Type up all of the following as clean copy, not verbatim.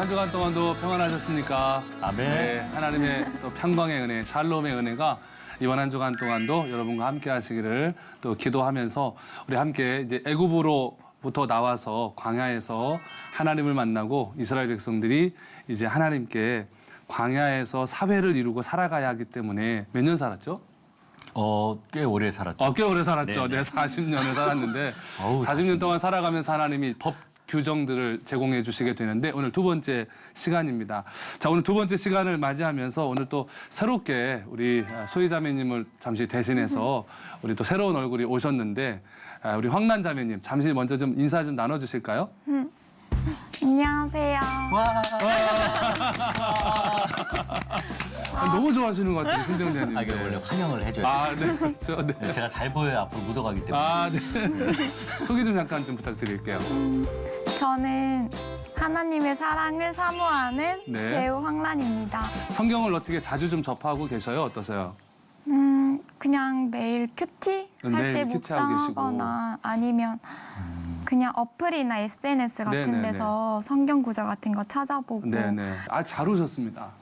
한 주간 동안도 평안하셨습니까? 아멘. 네, 하나님의 또 평강의 은혜, 샬롬의 은혜가 이번 한 주간 동안도 여러분과 함께 하시기를 또 기도하면서 우리 함께 이제 애굽으로부터 나와서 광야에서 하나님을 만나고 이스라엘 백성들이 이제 하나님께 광야에서 사회를 이루고 살아가야 하기 때문에 몇 년 살았죠? 꽤 오래 살았죠. 꽤 오래 살았죠. 네네. 네, 40년을 살았는데 어우, 40년 동안 살아가면서 하나님이 법 규정들을 제공해 주시게 되는데 오늘 두 번째 시간입니다. 자, 오늘 두 번째 시간을 맞이하면서 오늘 또 새롭게 우리 소희 자매님을 잠시 대신해서 우리 또 새로운 얼굴이 오셨는데 우리 황란 자매님 잠시 먼저 좀 인사 좀 나눠 주실까요? 안녕하세요. 와. 너무 좋아하시는 것 같아요, 신정자님. 이게 원래 환영을 해줘요. 네, 그렇죠. 네. 제가 잘 보여야 앞으로 묻어가기 때문에. 네. 소개 좀 잠깐 좀 부탁드릴게요. 저는 하나님의 사랑을 사모하는 네. 배우 황란입니다. 성경을 어떻게 자주 좀 접하고 계셔요? 어떠세요? 그냥 매일 큐티 할 매일 때 큐티하고 묵상하거나 아니면 그냥 어플이나 SNS 같은 네네네. 데서 성경 구절 같은 거 찾아보고 네네. 잘 오셨습니다.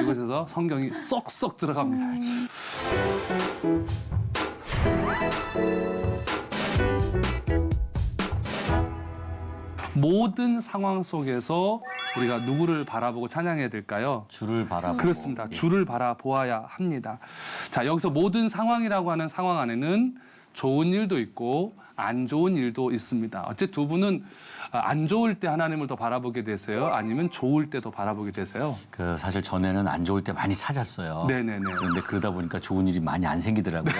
이곳에서 성경이 쏙쏙 들어갑니다. 모든 상황 속에서 우리가 누구를 바라보고 찬양해야 될까요? 주를 바라보고. 그렇습니다. 예. 주를 바라보아야 합니다. 자, 여기서 모든 상황이라고 하는 상황 안에는 좋은 일도 있고 안 좋은 일도 있습니다. 어째 두 분은 안 좋을 때 하나님을 더 바라보게 되세요? 아니면 좋을 때 더 바라보게 되세요? 사실 전에는 안 좋을 때 많이 찾았어요. 네네네. 그런데 그러다 보니까 좋은 일이 많이 안 생기더라고요.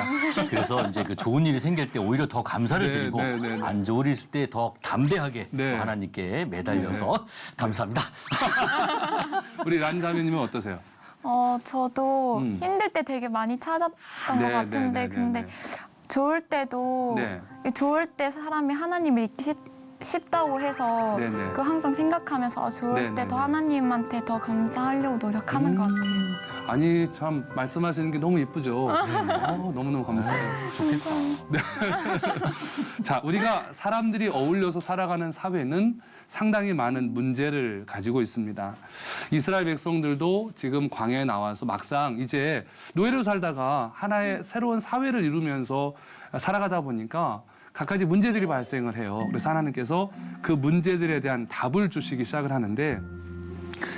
그래서 이제 그 좋은 일이 생길 때 오히려 더 감사를 네, 드리고 네, 네, 네. 안 좋을 일 있을 때 더 담대하게 네. 또 하나님께 매달려서 감사합니다. 우리 란 자매님은 어떠세요? 저도 힘들 때 되게 많이 찾았던 네, 것 같은데 네, 네, 근데 네. 좋을 때도 네. 좋을 때 사람이 하나님을 잊기 쉽다고 해서 네, 네. 그 항상 생각하면서 좋을 네, 네, 때 더 네. 하나님한테 더 감사하려고 노력하는 것 같아요. 아니 참 말씀하시는 게 너무 이쁘죠. 너무너무 감사해요. 좋겠다. 자, 우리가 사람들이 어울려서 살아가는 사회는 상당히 많은 문제를 가지고 있습니다. 이스라엘 백성들도 지금 광야에 나와서 막상 이제 노예로 살다가 하나의 새로운 사회를 이루면서 살아가다 보니까 갖가지 문제들이 발생을 해요. 그래서 하나님께서 그 문제들에 대한 답을 주시기 시작을 하는데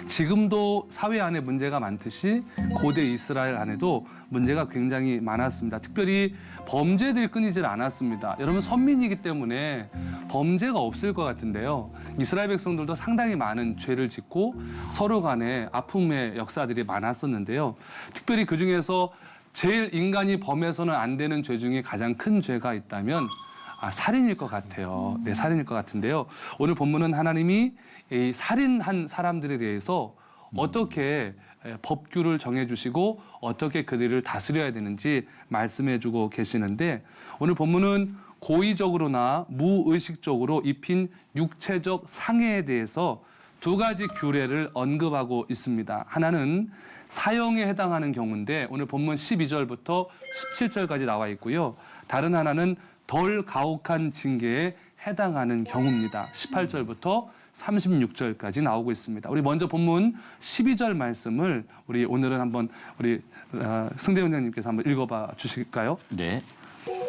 지금도 사회 안에 문제가 많듯이 고대 이스라엘 안에도 문제가 굉장히 많았습니다. 특별히 범죄들이 끊이질 않았습니다. 여러분 선민이기 때문에 범죄가 없을 것 같은데요. 이스라엘 백성들도 상당히 많은 죄를 짓고 서로 간에 아픔의 역사들이 많았었는데요. 특별히 그중에서 제일 인간이 범해서는 안 되는 죄 중에 가장 큰 죄가 있다면 살인일 것 같아요. 네, 살인일 것 같은데요. 오늘 본문은 하나님이 이 살인한 사람들에 대해서 어떻게 법규를 정해주시고 어떻게 그들을 다스려야 되는지 말씀해주고 계시는데 오늘 본문은 고의적으로나 무의식적으로 입힌 육체적 상해에 대해서 두 가지 규례를 언급하고 있습니다. 하나는 사형에 해당하는 경우인데 오늘 본문 12절부터 17절까지 나와 있고요. 다른 하나는 덜 가혹한 징계에 해당하는 경우입니다. 18절부터 36절까지 나오고 있습니다. 우리 먼저 본문 12절 말씀을 우리 오늘은 한번 우리 승대 원장님께서 한번 읽어봐 주실까요? 네.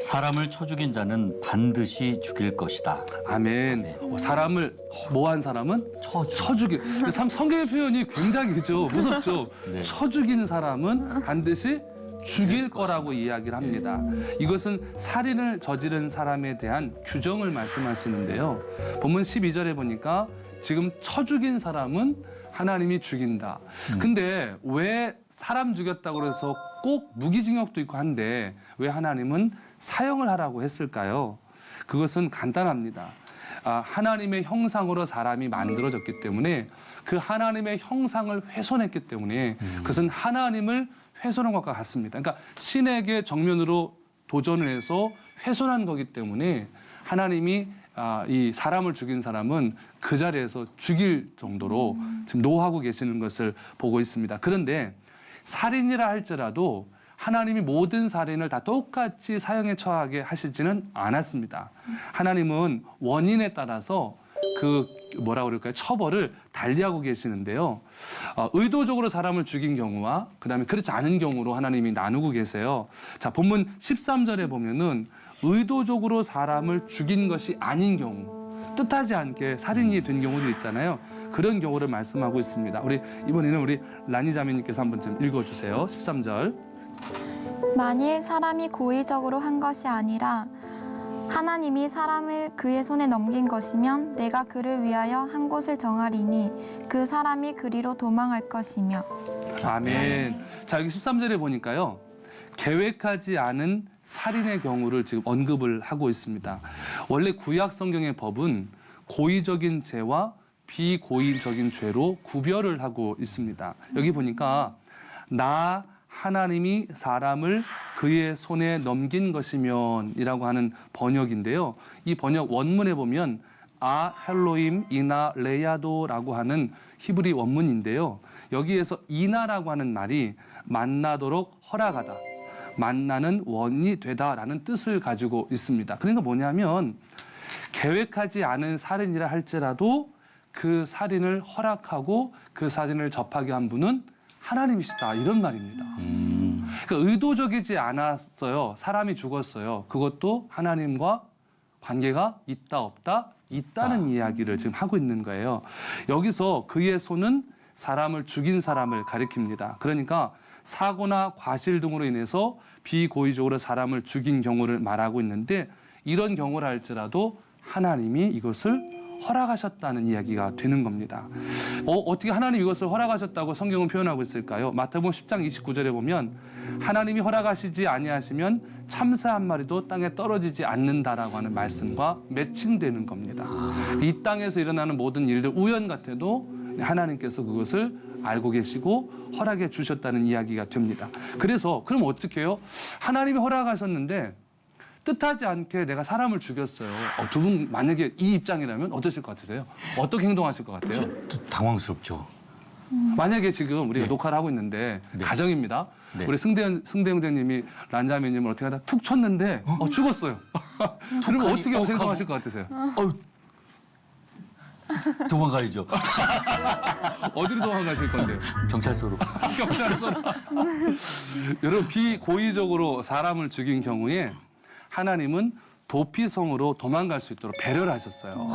사람을 쳐 죽인 자는 반드시 죽일 것이다. 아멘. 사람을 뭐한 사람은 쳐 죽인. 참 성경의 표현이 굉장히 그죠 무섭죠. 네. 쳐 죽인 사람은 반드시 죽일 거라고 이야기를 합니다. 이것은 살인을 저지른 사람에 대한 규정을 말씀하시는데요. 본문 12절에 보니까 지금 쳐 죽인 사람은 하나님이 죽인다. 근데 왜 사람 죽였다고 해서 꼭 무기징역도 있고 한데 왜 하나님은 사형을 하라고 했을까요? 그것은 간단합니다. 하나님의 형상으로 사람이 만들어졌기 때문에 그 하나님의 형상을 훼손했기 때문에 그것은 하나님을 훼손한 것과 같습니다. 그러니까 신에게 정면으로 도전을 해서 훼손한 거기 때문에 하나님이 이 사람을 죽인 사람은 그 자리에서 죽일 정도로 지금 노하고 계시는 것을 보고 있습니다. 그런데 살인이라 할지라도 하나님이 모든 살인을 다 똑같이 사형에 처하게 하시지는 않았습니다. 하나님은 원인에 따라서 그 뭐라 그럴까요? 처벌을 달리하고 계시는데요. 의도적으로 사람을 죽인 경우와 그다음에 그렇지 않은 경우로 하나님이 나누고 계세요. 자, 본문 13절에 보면은 의도적으로 사람을 죽인 것이 아닌 경우, 뜻하지 않게 살인이 된 경우도 있잖아요. 그런 경우를 말씀하고 있습니다. 이번에는 우리 라니 자매님께서 한번 좀 읽어주세요. 13절. 만일 사람이 고의적으로 한 것이 아니라 하나님이 사람을 그의 손에 넘긴 것이면 내가 그를 위하여 한 곳을 정하리니 그 사람이 그리로 도망할 것이며. 아멘. 자, 여기 13절에 보니까요. 계획하지 않은 살인의 경우를 지금 언급을 하고 있습니다. 원래 구약 성경의 법은 고의적인 죄와 비고의적인 죄로 구별을 하고 있습니다. 여기 보니까 나 하나님이 사람을 그의 손에 넘긴 것이면이라고 하는 번역인데요. 이 번역 원문에 보면 아 헬로임 이나 레야도라고 하는 히브리 원문인데요. 여기에서 이나라고 하는 말이 만나도록 허락하다, 만나는 원이 되다라는 뜻을 가지고 있습니다. 그러니까 뭐냐면 계획하지 않은 살인이라 할지라도 그 살인을 허락하고 그 살인을 접하게 한 분은 하나님이시다, 이런 말입니다. 그러니까 의도적이지 않았어요. 사람이 죽었어요. 그것도 하나님과 관계가 있다 없다? 있다는 이야기를 지금 하고 있는 거예요. 여기서 그의 손은 사람을 죽인 사람을 가리킵니다. 그러니까 사고나 과실 등으로 인해서 비고의적으로 사람을 죽인 경우를 말하고 있는데, 이런 경우라 할지라도 하나님이 이것을 허락하셨다는 이야기가 되는 겁니다. 어떻게 하나님 이것을 허락하셨다고 성경은 표현하고 있을까요? 마태복음 10장 29절에 보면 하나님이 허락하시지 아니하시면 참새 한 마리도 땅에 떨어지지 않는다라고 하는 말씀과 매칭되는 겁니다. 이 땅에서 일어나는 모든 일들 우연 같아도 하나님께서 그것을 알고 계시고 허락해 주셨다는 이야기가 됩니다. 그래서 그럼 어떻게 해요? 하나님이 허락하셨는데 뜻하지 않게 내가 사람을 죽였어요. 두 분 만약에 이 입장이라면 어떠실 것 같으세요? 어떻게 행동하실 것 같아요? 당황스럽죠. 만약에 지금 우리가 네. 녹화를 하고 있는데 네. 가정입니다. 네. 우리 승대 형제님이 란자매님을 어떻게 하다 툭 쳤는데 죽었어요. 그러면 하니 어떻게 하고. 행동하실 것 같으세요? 도망가야죠. 어디로 도망가실 건데요? 경찰서로. 경찰서. 여러분, 비고의적으로 사람을 죽인 경우에 하나님은 도피성으로 도망갈 수 있도록 배려를 하셨어요.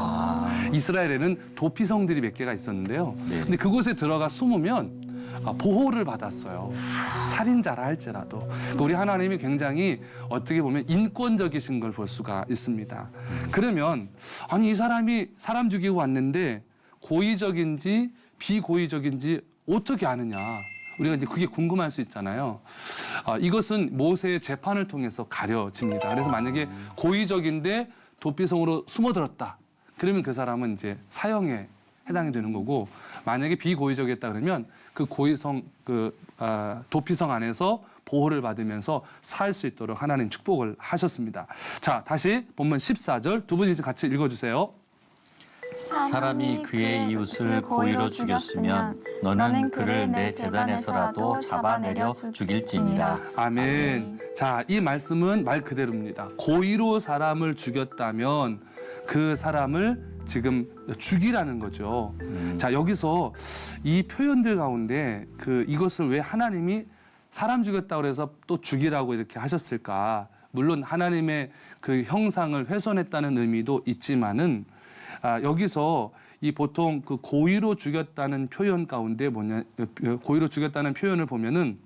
이스라엘에는 도피성들이 몇 개가 있었는데요. 네. 근데 그곳에 들어가 숨으면 보호를 받았어요. 살인자라 할지라도. 그러니까 우리 하나님이 굉장히 어떻게 보면 인권적이신 걸 볼 수가 있습니다. 그러면 아니 이 사람이 사람 죽이고 왔는데 고의적인지 비고의적인지 어떻게 아느냐. 우리가 이제 그게 궁금할 수 있잖아요. 이것은 모세의 재판을 통해서 가려집니다. 그래서 만약에 고의적인데 도피성으로 숨어들었다. 그러면 그 사람은 이제 사형에 해당이 되는 거고, 만약에 비고의적이었다 그러면 그 도피성 안에서 보호를 받으면서 살 수 있도록 하나님 축복을 하셨습니다. 자, 다시 본문 14절 두 분이 같이 읽어주세요. 사람이 그의 이웃을 고의로 죽였으면 너는 그를 내 제단에서라도 잡아내려 죽일지니라. 아멘. 자, 이 말씀은 말 그대로입니다. 고의로 사람을 죽였다면 그 사람을 지금 죽이라는 거죠. 자, 여기서 이 표현들 가운데 이것을 왜 하나님이 사람 죽였다고 해서 또 죽이라고 이렇게 하셨을까? 물론 하나님의 그 형상을 훼손했다는 의미도 있지만은 여기서 이 보통 그 고의로 죽였다는 표현 가운데 고의로 죽였다는 표현을 보면은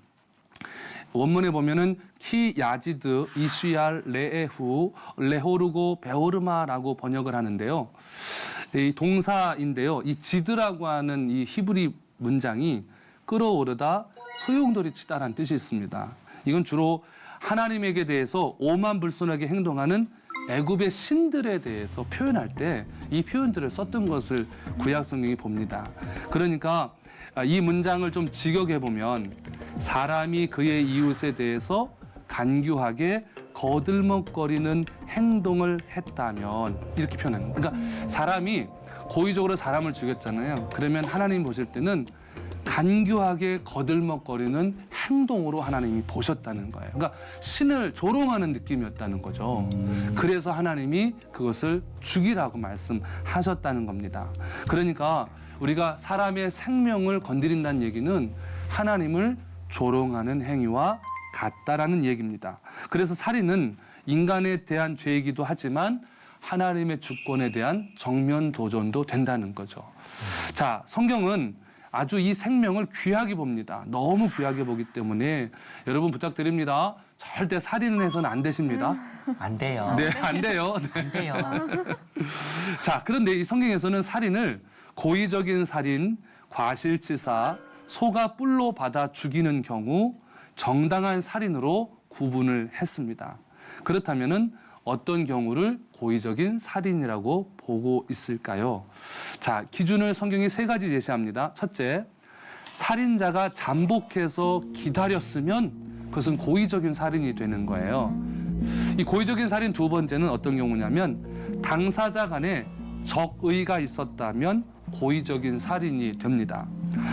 원문에 보면은 키 야지드 이슈얄 레에후 레호르고 베오르마라고 번역을 하는데요. 이 동사인데요. 이 지드라고 하는 이 히브리 문장이 끌어오르다 소용돌이 치다라는 뜻이 있습니다. 이건 주로 하나님에게 대해서 오만불손하게 행동하는 애굽의 신들에 대해서 표현할 때 이 표현들을 썼던 것을 구약 성경이 봅니다. 그러니까 이 문장을 좀 직역해 보면 사람이 그의 이웃에 대해서 간교하게 거들먹거리는 행동을 했다면 이렇게 표현하는 거예요. 그러니까 사람이 고의적으로 사람을 죽였잖아요. 그러면 하나님 보실 때는 간교하게 거들먹거리는 행동으로 하나님이 보셨다는 거예요. 그러니까 신을 조롱하는 느낌이었다는 거죠. 그래서 하나님이 그것을 죽이라고 말씀하셨다는 겁니다. 그러니까 우리가 사람의 생명을 건드린다는 얘기는 하나님을 조롱하는 행위와 같다라는 얘기입니다. 그래서 살인은 인간에 대한 죄이기도 하지만 하나님의 주권에 대한 정면 도전도 된다는 거죠. 자, 성경은 아주 이 생명을 귀하게 봅니다. 너무 귀하게 보기 때문에 여러분 부탁드립니다. 절대 살인을 해서는 안 되십니다. 안 돼요. 네, 안 돼요. 네. 안 돼요. 자, 그런데 이 성경에서는 살인을 고의적인 살인, 과실치사, 소가 뿔로 받아 죽이는 경우 정당한 살인으로 구분을 했습니다. 그렇다면은 어떤 경우를 고의적인 살인이라고 보고 있을까요? 자, 기준을 성경이 3가지 제시합니다. 첫째, 살인자가 잠복해서 기다렸으면 그것은 고의적인 살인이 되는 거예요. 이 고의적인 살인 2번째는 어떤 경우냐면 당사자 간에 적의가 있었다면 고의적인 살인이 됩니다.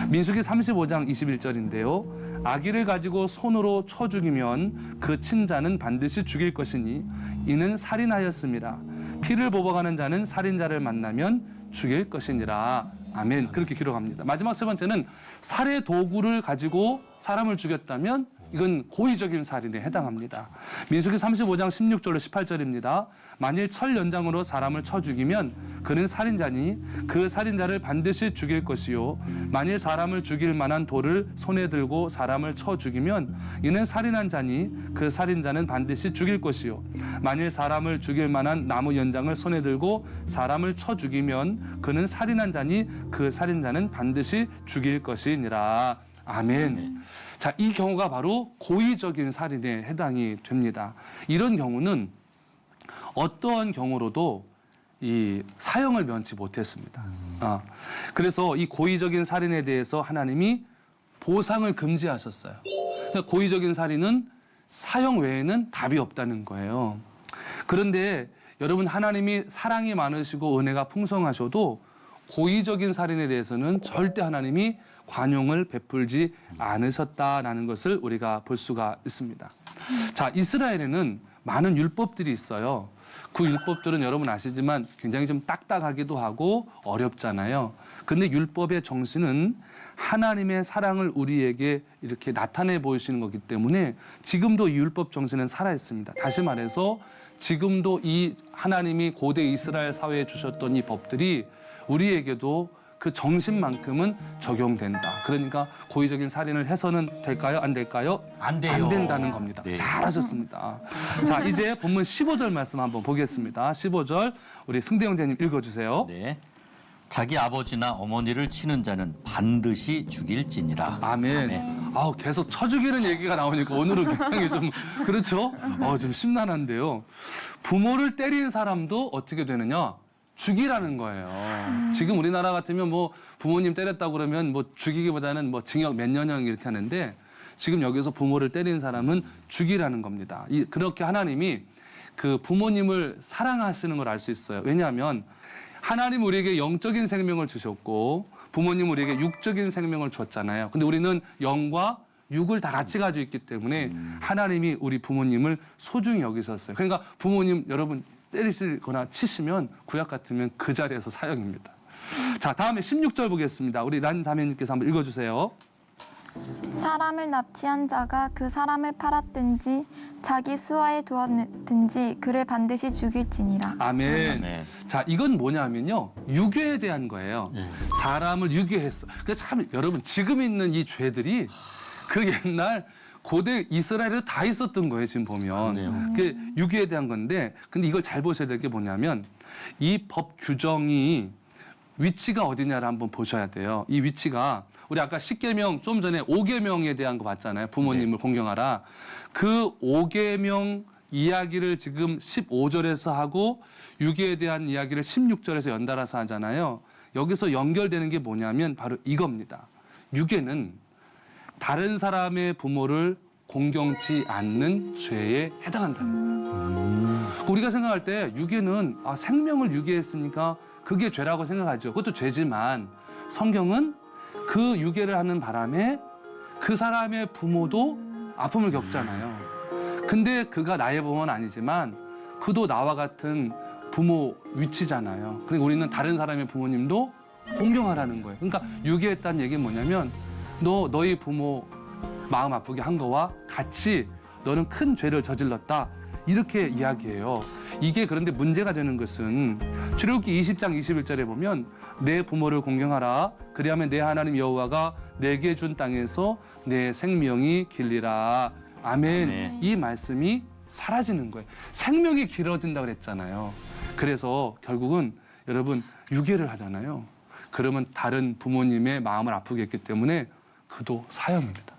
민수기 35장 21절인데요. 아기를 가지고 손으로 쳐 죽이면 그 친자는 반드시 죽일 것이니 이는 살인하였습니다. 피를 보복하는 자는 살인자를 만나면 죽일 것이니라. 아멘. 그렇게 기록합니다. 마지막 3번째는 살해 도구를 가지고 사람을 죽였다면 이건 고의적인 살인에 해당합니다. 민수기 35장 16절로 18절입니다. 만일 철 연장으로 사람을 쳐 죽이면 그는 살인자니 그 살인자를 반드시 죽일 것이요. 만일 사람을 죽일 만한 돌을 손에 들고 사람을 쳐 죽이면 이는 살인한 자니 그 살인자는 반드시 죽일 것이요. 만일 사람을 죽일 만한 나무 연장을 손에 들고 사람을 쳐 죽이면 그는 살인한 자니 그 살인자는 반드시 죽일 것이니라. 아멘. 자, 이 경우가 바로 고의적인 살인에 해당이 됩니다. 이런 경우는 어떠한 경우로도 이 사형을 면치 못했습니다. 그래서 이 고의적인 살인에 대해서 하나님이 보상을 금지하셨어요. 그러니까 고의적인 살인은 사형 외에는 답이 없다는 거예요. 그런데 여러분, 하나님이 사랑이 많으시고 은혜가 풍성하셔도 고의적인 살인에 대해서는 절대 하나님이 관용을 베풀지 않으셨다라는 것을 우리가 볼 수가 있습니다. 자, 이스라엘에는 많은 율법들이 있어요. 그 율법들은 여러분 아시지만 굉장히 좀 딱딱하기도 하고 어렵잖아요. 그런데 율법의 정신은 하나님의 사랑을 우리에게 이렇게 나타내 보이시는 거기 때문에 지금도 이 율법 정신은 살아있습니다. 다시 말해서 지금도 이 하나님이 고대 이스라엘 사회에 주셨던 이 법들이 우리에게도 그 정신만큼은 적용된다. 그러니까 고의적인 살인을 해서는 될까요? 안 될까요? 안 돼요. 안 된다는 겁니다. 네. 잘하셨습니다. 자, 이제 본문 15절 말씀 한번 보겠습니다. 15절 우리 승대 형제님 읽어주세요. 네. 자기 아버지나 어머니를 치는 자는 반드시 죽일지니라. 아멘. 아우, 계속 쳐 죽이는 얘기가 나오니까 오늘은 굉장히 좀 그렇죠? 좀 심란한데요. 부모를 때린 사람도 어떻게 되느냐? 죽이라는 거예요. 지금 우리나라 같으면 뭐 부모님 때렸다고 그러면 뭐 죽이기보다는 뭐 징역 몇 년형 이렇게 하는데 지금 여기서 부모를 때린 사람은 죽이라는 겁니다. 그렇게 하나님이 그 부모님을 사랑하시는 걸 알 수 있어요. 왜냐하면 하나님 우리에게 영적인 생명을 주셨고 부모님 우리에게 육적인 생명을 줬잖아요. 근데 우리는 영과 육을 다 같이 가지고 있기 때문에 하나님이 우리 부모님을 소중히 여기셨어요. 그러니까 부모님 여러분 때리시거나 치시면 구약 같으면 그 자리에서 사형입니다. 자, 다음에 16절 보겠습니다. 우리 란 자매님께서 한번 읽어주세요. 사람을 납치한 자가 그 사람을 팔았든지 자기 수하에 두었든지 그를 반드시 죽일지니라. 아멘. 아멘. 자, 이건 뭐냐면요. 유괴에 대한 거예요. 네. 사람을 유괴했어. 그래서 참 여러분 지금 있는 이 죄들이 그 옛날 고대 이스라엘에도 다 있었던 거예요, 지금 보면. 그러네요. 그 유괴에 대한 건데, 근데 이걸 잘 보셔야 될 게 뭐냐면, 이 법 규정이 위치가 어디냐를 한번 보셔야 돼요. 이 위치가, 우리 아까 10계명, 좀 전에 5계명에 대한 거 봤잖아요. 부모님을 공경하라. 그 5계명 이야기를 지금 15절에서 하고, 유괴에 대한 이야기를 16절에서 연달아서 하잖아요. 여기서 연결되는 게 뭐냐면, 바로 이겁니다. 유괴는 다른 사람의 부모를 공경치 않는 죄에 해당한다는 거예요. 우리가 생각할 때 유괴는 생명을 유괴했으니까 그게 죄라고 생각하죠. 그것도 죄지만 성경은 그 유괴를 하는 바람에 그 사람의 부모도 아픔을 겪잖아요. 근데 그가 나의 부모는 아니지만 그도 나와 같은 부모 위치잖아요. 그러니까 우리는 다른 사람의 부모님도 공경하라는 거예요. 그러니까 유기했다는 얘기는 뭐냐면 너희 부모 마음 아프게 한 거와 같이 너는 큰 죄를 저질렀다. 이렇게 이야기해요. 이게 그런데 문제가 되는 것은 출애굽기 20장 21절에 보면 내 부모를 공경하라. 그리하면 내 하나님 여호와가 내게 준 땅에서 내 생명이 길리라. 아멘. 아멘. 이 말씀이 사라지는 거예요. 생명이 길어진다고 그랬잖아요. 그래서 결국은 여러분 유괴를 하잖아요. 그러면 다른 부모님의 마음을 아프게 했기 때문에 그도 사형입니다.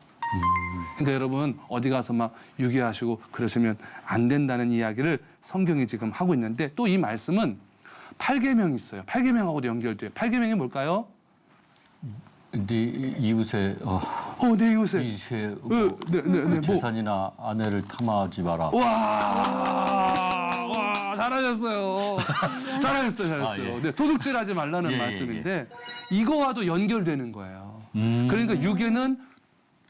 그러니까 여러분 어디 가서 막 유괴하시고 그러시면 안 된다는 이야기를 성경이 지금 하고 있는데 또 이 말씀은 8계명이 있어요. 8계명하고도 연결돼요. 8계명이 뭘까요? 네 이웃의 내 이웃에. 이웃의 뭐. 재산이나 아내를 탐하지 마라. 와, 잘하셨어요. 잘하셨어요. 아, 예. 네, 도둑질하지 말라는 예, 말씀인데 이거와도 연결되는 거예요. 그러니까 유괴는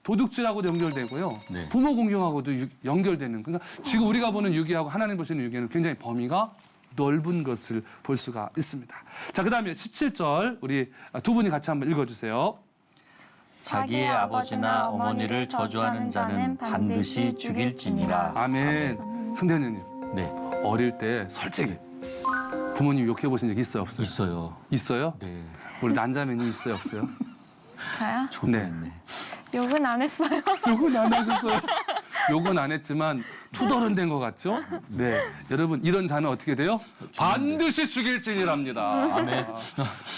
도둑질하고도 연결되고요. 네. 부모 공경하고도 연결되는. 그러니까 지금 우리가 보는 유괴하고 하나님 보시는 유괴는 굉장히 범위가 넓은 것을 볼 수가 있습니다. 자, 그다음에 17절 우리 두 분이 같이 한번 읽어주세요. 자기의 아버지나 어머니를 저주하는 자는 반드시 죽일지니라. 아멘. 승대현님 네, 어릴 때 솔직히 부모님 욕해 보신 적 있어요, 없어요? 있어요. 있어요? 네, 우리 난자매님 있어요, 없어요? 저요? 죽었네. 욕은 안 했어요. 욕은 안 하셨어요. 욕은 안 했지만 투덜은 된 것 같죠? 네, 여러분 이런 자는 어떻게 돼요? 반드시 죽일지니랍니다. 아멘.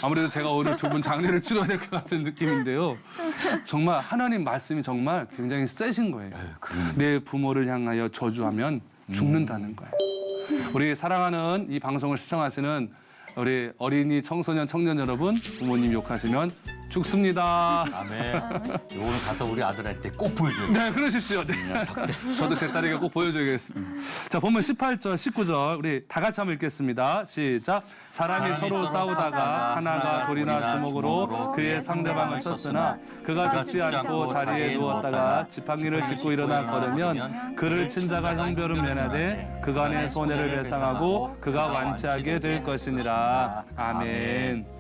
아무래도 제가 오늘 두 분 장례를 치러야 될 것 같은 느낌인데요. 정말 하나님 말씀이 정말 굉장히 세신 거예요. 그러네. 내 부모를 향하여 저주하면 죽는다는 거예요. 우리 사랑하는 이 방송을 시청하시는 우리 어린이, 청소년, 청년 여러분, 부모님 욕하시면 죽습니다. 아멘. 오늘 가서 우리 아들한테 꼭 보여줘요. 네, 그러십시오. 네. 녀석들. 저도 제 딸에게 꼭 보여줘야겠습니다. 자, 본문 18절, 19절 우리 다 같이 한번 읽겠습니다. 시작. 사람이 서로 싸우다가 하나가 돌이나 주먹으로 그의 상대방을 쳤으나 그가 죽지 않고 자리에 누웠다가 지팡이를 짚고 일어나 걸으면 그를 친 자가 형벌을 면하되 그간의 손해를 배상하고 그가 완치하게 될 것이니라. 아멘.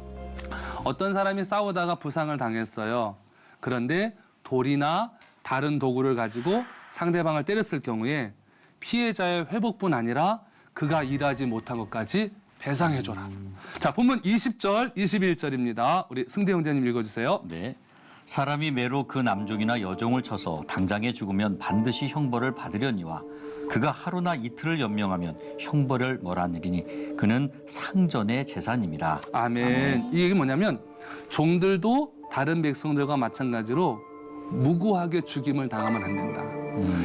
어떤 사람이 싸우다가 부상을 당했어요. 그런데 돌이나 다른 도구를 가지고 상대방을 때렸을 경우에 피해자의 회복뿐 아니라 그가 일하지 못한 것까지 배상해줘라. 자, 본문 20절, 21절입니다. 우리 승대 형제님 읽어주세요. 네. 사람이 매로 그 남종이나 여종을 쳐서 당장에 죽으면 반드시 형벌을 받으려니와 그가 하루나 이틀을 연명하면 형벌을 몰아내리니 그는 상전의 재산임이라. 아멘. 이 얘기 뭐냐면 종들도 다른 백성들과 마찬가지로 무고하게 죽임을 당하면 안 된다.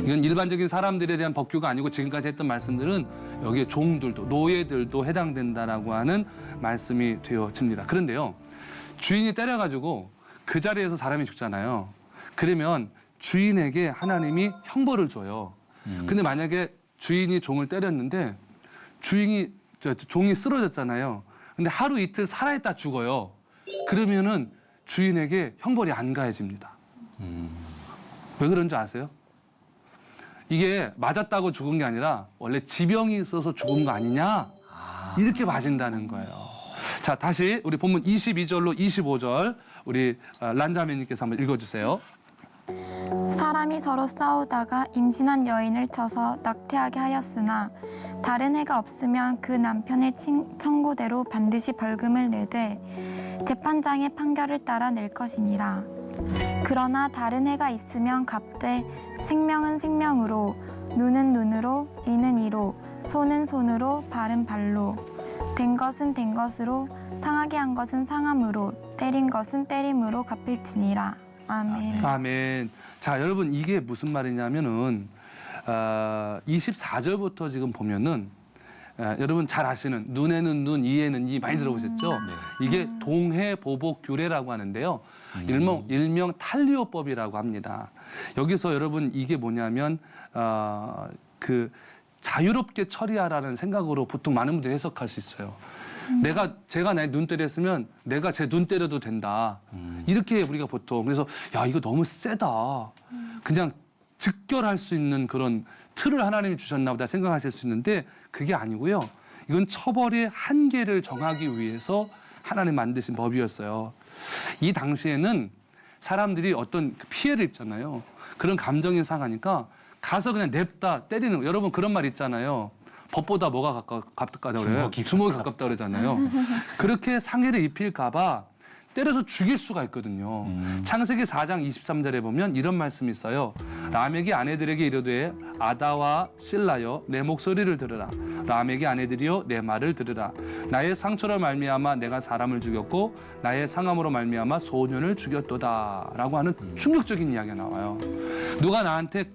이건 일반적인 사람들에 대한 법규가 아니고 지금까지 했던 말씀들은 여기에 종들도 노예들도 해당된다라고 하는 말씀이 되어집니다. 그런데요, 주인이 때려가지고 그 자리에서 사람이 죽잖아요. 그러면 주인에게 하나님이 형벌을 줘요. 근데 만약에 주인이 종을 때렸는데 종이 쓰러졌잖아요. 근데 하루 이틀 살아있다 죽어요. 그러면은 주인에게 형벌이 안 가해집니다. 왜 그런 줄 아세요? 이게 맞았다고 죽은 게 아니라 원래 지병이 있어서 죽은 거 아니냐? 이렇게 맞은다는 거예요. 자, 다시 우리 본문 22절로 25절 우리 란자매님께서 한번 읽어주세요. 사람이 서로 싸우다가 임신한 여인을 쳐서 낙태하게 하였으나 다른 해가 없으면 그 남편의 청구대로 반드시 벌금을 내되 재판장의 판결을 따라 낼 것이니라. 그러나 다른 해가 있으면 갚되 생명은 생명으로 눈은 눈으로 이는 이로 손은 손으로 발은 발로 된 것은 된 것으로 상하게 한 것은 상함으로 때린 것은 때림으로 갚을지니라. 아멘. 아멘. 자, 여러분 이게 무슨 말이냐면은 24절부터 지금 보면은 여러분 잘 아시는 눈에는 눈, 이에는 이 많이 들어보셨죠? 이게 동해보복규례라고 하는데요. 일명 탈리오법이라고 합니다. 여기서 여러분 이게 뭐냐면 그 자유롭게 처리하라는 생각으로 보통 많은 분들이 해석할 수 있어요. 제가 내 눈 때렸으면 내가 제 눈 때려도 된다. 이렇게 우리가 보통 그래서 야 이거 너무 세다. 그냥 즉결할 수 있는 그런 틀을 하나님이 주셨나 보다 생각하실 수 있는데 그게 아니고요. 이건 처벌의 한계를 정하기 위해서 하나님 만드신 법이었어요. 이 당시에는 사람들이 어떤 피해를 입잖아요. 그런 감정이 상하니까 가서 그냥 냅다 때리는 거. 여러분 그런 말 있잖아요. 법보다 뭐가 가깝다고 그래요? 주먹이 가깝다 그러잖아요. 그렇게 상해를 입힐까 봐 때려서 죽일 수가 있거든요. 창세기 4장 23절에 보면 이런 말씀이 있어요. 라멕이 아내들에게 이르되 아다와 실라여 내 목소리를 들으라. 라멕의 아내들이여 내 말을 들으라. 나의 상처로 말미암아 내가 사람을 죽였고 나의 상함으로 말미암아 소년을 죽였도다. 라고 하는 충격적인 이야기가 나와요. 누가 나한테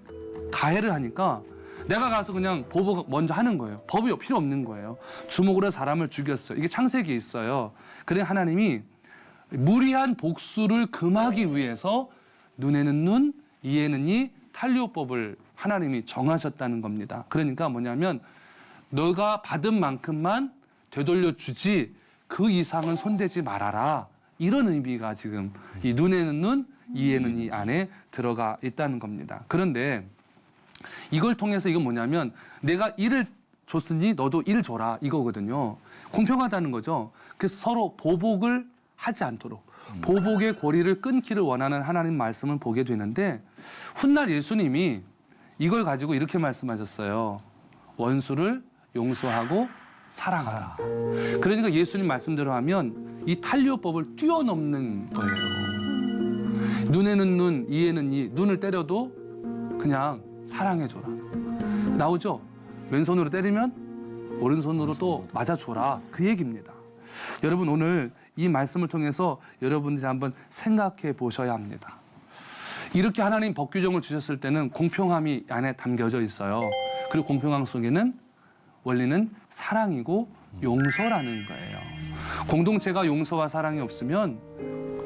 가해를 하니까 내가 가서 그냥 보복 먼저 하는 거예요. 법이 필요 없는 거예요. 주먹으로 사람을 죽였어요. 이게 창세기에 있어요. 그래 하나님이 무리한 복수를 금하기 위해서 눈에는 눈, 이에는 이 탈리오법을 하나님이 정하셨다는 겁니다. 그러니까 뭐냐면 너가 받은 만큼만 되돌려 주지 그 이상은 손대지 말아라. 이런 의미가 지금 이 눈에는 눈, 이에는 이 안에 들어가 있다는 겁니다. 그런데 이걸 통해서 이건 뭐냐면 내가 일을 줬으니 너도 일 줘라 이거거든요. 공평하다는 거죠. 그래서 서로 보복을 하지 않도록 보복의 고리를 끊기를 원하는 하나님 말씀을 보게 되는데 훗날 예수님이 이걸 가지고 이렇게 말씀하셨어요. 원수를 용서하고 사랑하라. 그러니까 예수님 말씀대로 하면 이 탈리오법을 뛰어넘는 거예요. 눈에는 눈, 이에는 이. 눈을 때려도 그냥 사랑해줘라. 나오죠? 왼손으로 때리면 오른손으로 또 맞아줘라. 그 얘기입니다. 여러분 오늘 이 말씀을 통해서 여러분들이 한번 생각해 보셔야 합니다. 이렇게 하나님 법 규정을 주셨을 때는 공평함이 안에 담겨져 있어요. 그리고 공평함 속에는 원리는 사랑이고 용서라는 거예요. 공동체가 용서와 사랑이 없으면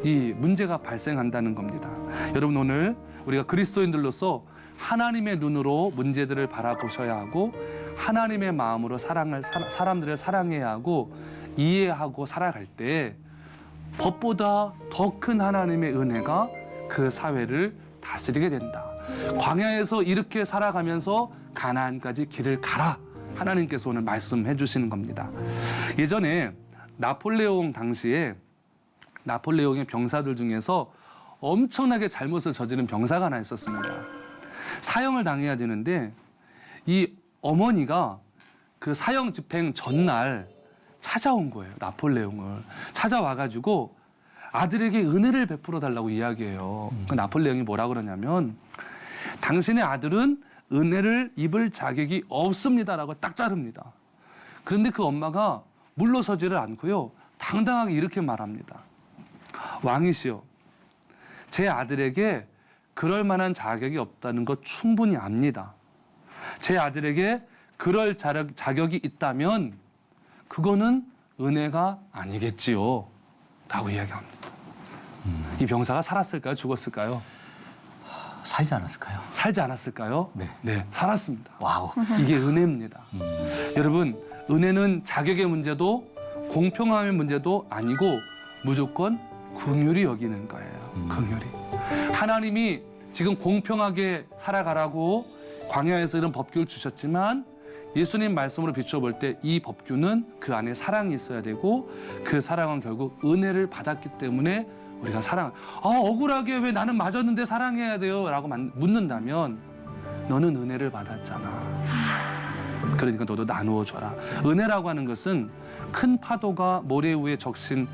이 문제가 발생한다는 겁니다. 여러분 오늘 우리가 그리스도인들로서 하나님의 눈으로 문제들을 바라보셔야 하고 하나님의 마음으로 사람들을 사랑해야 하고 이해하고 살아갈 때 법보다 더 큰 하나님의 은혜가 그 사회를 다스리게 된다. 광야에서 이렇게 살아가면서 가나안까지 길을 가라. 하나님께서 오늘 말씀해 주시는 겁니다. 예전에 나폴레옹 당시에 나폴레옹의 병사들 중에서 엄청나게 잘못을 저지른 병사가 하나 있었습니다. 사형을 당해야 되는데 이 어머니가 그 사형 집행 전날 찾아온 거예요. 나폴레옹을. 찾아와가지고 아들에게 은혜를 베풀어 달라고 이야기해요. 그 나폴레옹이 뭐라 그러냐면 당신의 아들은 은혜를 입을 자격이 없습니다라고 딱 자릅니다. 그런데 그 엄마가 물러서지를 않고요. 당당하게 이렇게 말합니다. 왕이시여, 제 아들에게 그럴 만한 자격이 없다는 것 충분히 압니다. 제 아들에게 그럴 자격이 있다면 그거는 은혜가 아니겠지요. 라고 이야기합니다. 이 병사가 살았을까요? 죽었을까요? 살지 않았을까요? 살지 않았을까요? 네. 살았습니다. 와우. 이게 은혜입니다. 여러분, 은혜는 자격의 문제도 공평함의 문제도 아니고 무조건 긍휼히 여기는 거예요. 긍휼히. 하나님이 지금 공평하게 살아가라고 광야에서 이런 법규를 주셨지만 예수님 말씀으로 비춰볼 때 이 법규는 그 안에 사랑이 있어야 되고 그 사랑은 결국 은혜를 받았기 때문에 우리가 억울하게 왜 나는 맞았는데 사랑해야 돼요? 라고 묻는다면 너는 은혜를 받았잖아. 그러니까 너도 나누어 줘라. 은혜라고 하는 것은 큰 파도가 모래 위에 적신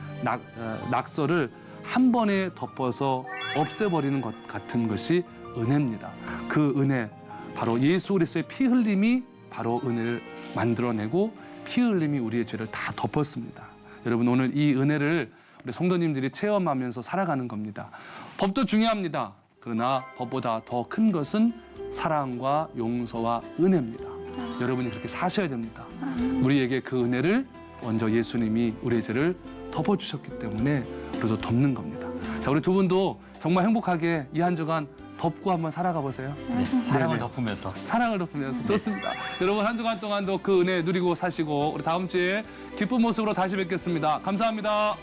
낙서를 한 번에 덮어서 없애버리는 것 같은 것이 은혜입니다. 그 은혜, 바로 예수 그리스도의 피 흘림이 바로 은혜를 만들어내고 피 흘림이 우리의 죄를 다 덮었습니다. 여러분 오늘 이 은혜를 우리 성도님들이 체험하면서 살아가는 겁니다. 법도 중요합니다. 그러나 법보다 더 큰 것은 사랑과 용서와 은혜입니다. 여러분이 그렇게 사셔야 됩니다. 우리에게 그 은혜를 먼저 예수님이 우리의 죄를 덮어주셨기 때문에 우리도 덮는 겁니다. 자, 우리 두 분도 정말 행복하게 이 한 주간 덮고 한번 살아가 보세요. 네, 사랑을 네네. 덮으면서. 사랑을 덮으면서 좋습니다. 여러분 한 주간 동안도 그 은혜 누리고 사시고 우리 다음 주에 기쁜 모습으로 다시 뵙겠습니다. 감사합니다.